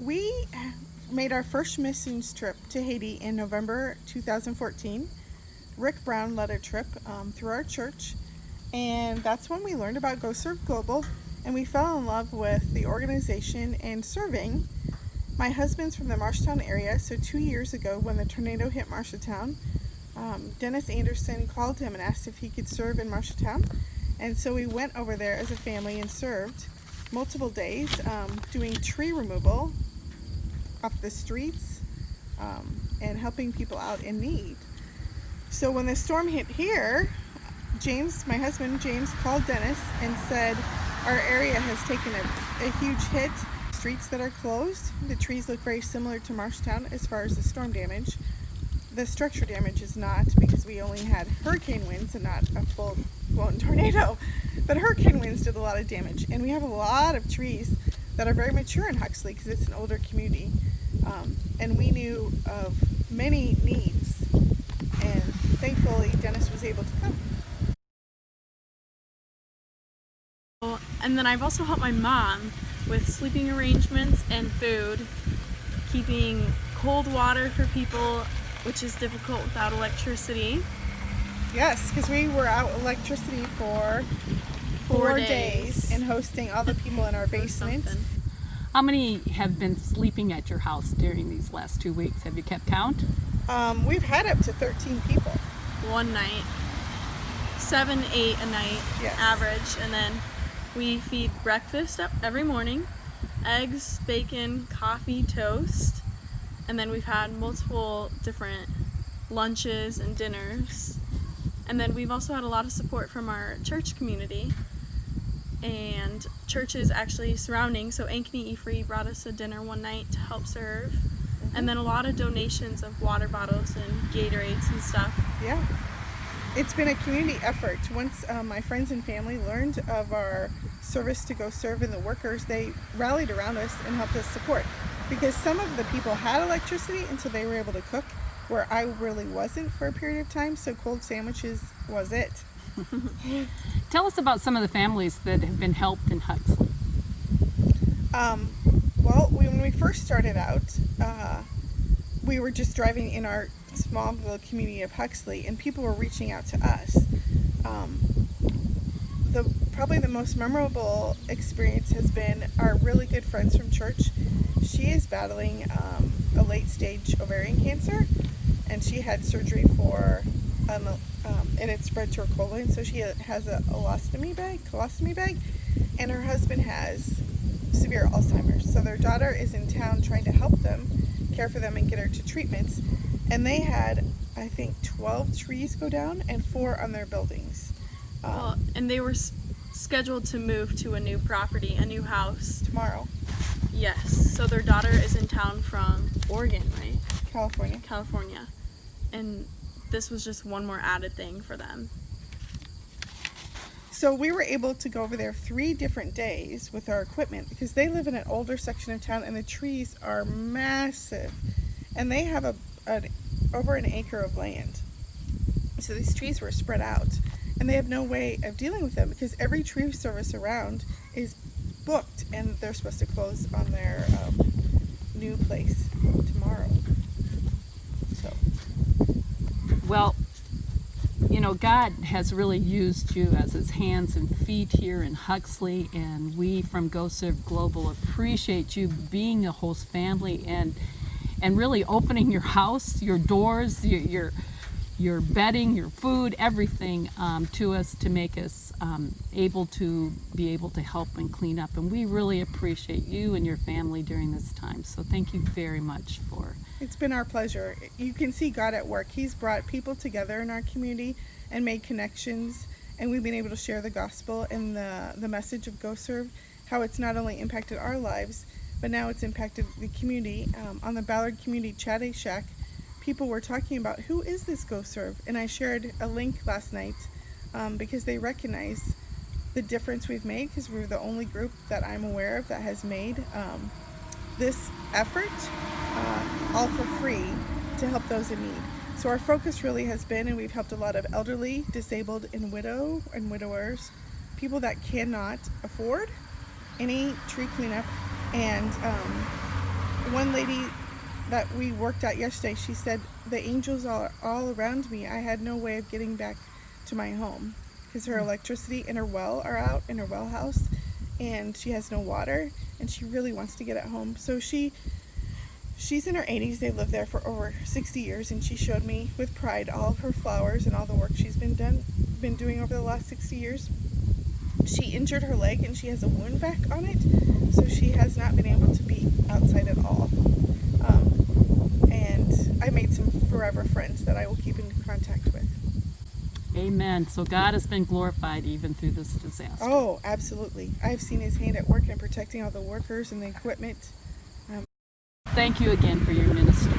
We made our first missions trip to Haiti in November 2014. Rick Brown led a trip through our church, and that's when we learned about GoServ Global, and we fell in love with the organization and serving. My husband's from the Marshtown area, so 2 years ago when the tornado hit Marshtown, Dennis Anderson called him and asked if he could serve in Marshtown, and so we went over there as a family and served multiple days doing tree removal off the streets and helping people out in need. So when the storm hit here, James, my husband James, called Dennis and said our area has taken a huge hit. Streets that are closed, the trees look very similar to Marshtown as far as the storm damage. The structure damage is not, because we only had hurricane winds and not a full-blown tornado. But hurricane winds did a lot of damage, and we have a lot of trees that are very mature in Huxley because it's an older community. And we knew of many needs, and thankfully Dennis was able to come. And then I've also helped my mom with sleeping arrangements and food, keeping cold water for people, which is difficult without electricity. Yes, because we were out electricity for 4 days and hosting all the people in our basement. How many have been sleeping at your house during these last 2 weeks? Have you kept count? We've had up to 13 people. One night. 7, 8 a night, yes. Average. And then we feed breakfast up every morning, eggs, bacon, coffee, toast. And then we've had multiple different lunches and dinners. And then we've also had a lot of support from our church community and churches actually surrounding. So Ankeny Efree brought us a dinner one night to help serve. Mm-hmm. And then a lot of donations of water bottles and Gatorades and stuff. Yeah. It's been a community effort. Once my friends and family learned of our service to GoServ and the workers, they rallied around us and helped us support. Because some of the people had electricity until they were able to cook, where I really wasn't for a period of time, so cold sandwiches was it. Tell us about some of the families that have been helped in Huxley. Well, when we first started out, we were just driving in our small little community of Huxley, and people were reaching out to us. Probably the most memorable experience has been our really good friends from church. She is battling a late-stage ovarian cancer, and she had surgery for and it spread to her colon, so she has a colostomy bag, and her husband has severe Alzheimer's. So their daughter is in town trying to help them, care for them, and get her to treatments. And they had, I think, 12 trees go down and 4 on their buildings. And they were scheduled to move to a new property, a new house. Tomorrow. Yes. So their daughter is in town from Oregon, right? California. And this was just one more added thing for them. So we were able to go over there 3 different days with our equipment because they live in an older section of town and the trees are massive. And they have over an acre of land. So these trees were spread out. And they have no way of dealing with them because every tree service around is booked and they're supposed to close on their new place tomorrow. So. Well, you know, God has really used you as his hands and feet here in Huxley, and we from GoServ Global appreciate you being a host family and really opening your house, your doors, your bedding, your food, everything to us to make us able to help and clean up. And we really appreciate you and your family during this time. So thank you very much for. It's been our pleasure. You can see God at work. He's brought people together in our community and made connections. And we've been able to share the gospel and the message of GoServ, how it's not only impacted our lives, but now it's impacted the community. On the Ballard Community Chatty Shack, people were talking about, who is this GoServ? And I shared a link last night because they recognize the difference we've made, because we're the only group that I'm aware of that has made this effort all for free to help those in need. So our focus really has been, and we've helped a lot of elderly, disabled, and widowers, people that cannot afford any tree cleanup, and one lady that we worked at yesterday, she said the angels are all around me. I had no way of getting back to my home because her electricity and her well are out in her well house, and she has no water, and she really wants to get at home. So she's in her 80s. They lived there for over 60 years, and she showed me with pride all of her flowers and all the work she's been doing over the last 60 years. She injured her leg and she has a wound back on it, so she has not been able to be outside at all. And I made some forever friends that I will keep in contact with. Amen. So God has been glorified even through this disaster. Oh, absolutely. I've seen his hand at work in protecting all the workers and the equipment. Thank you again for your ministry.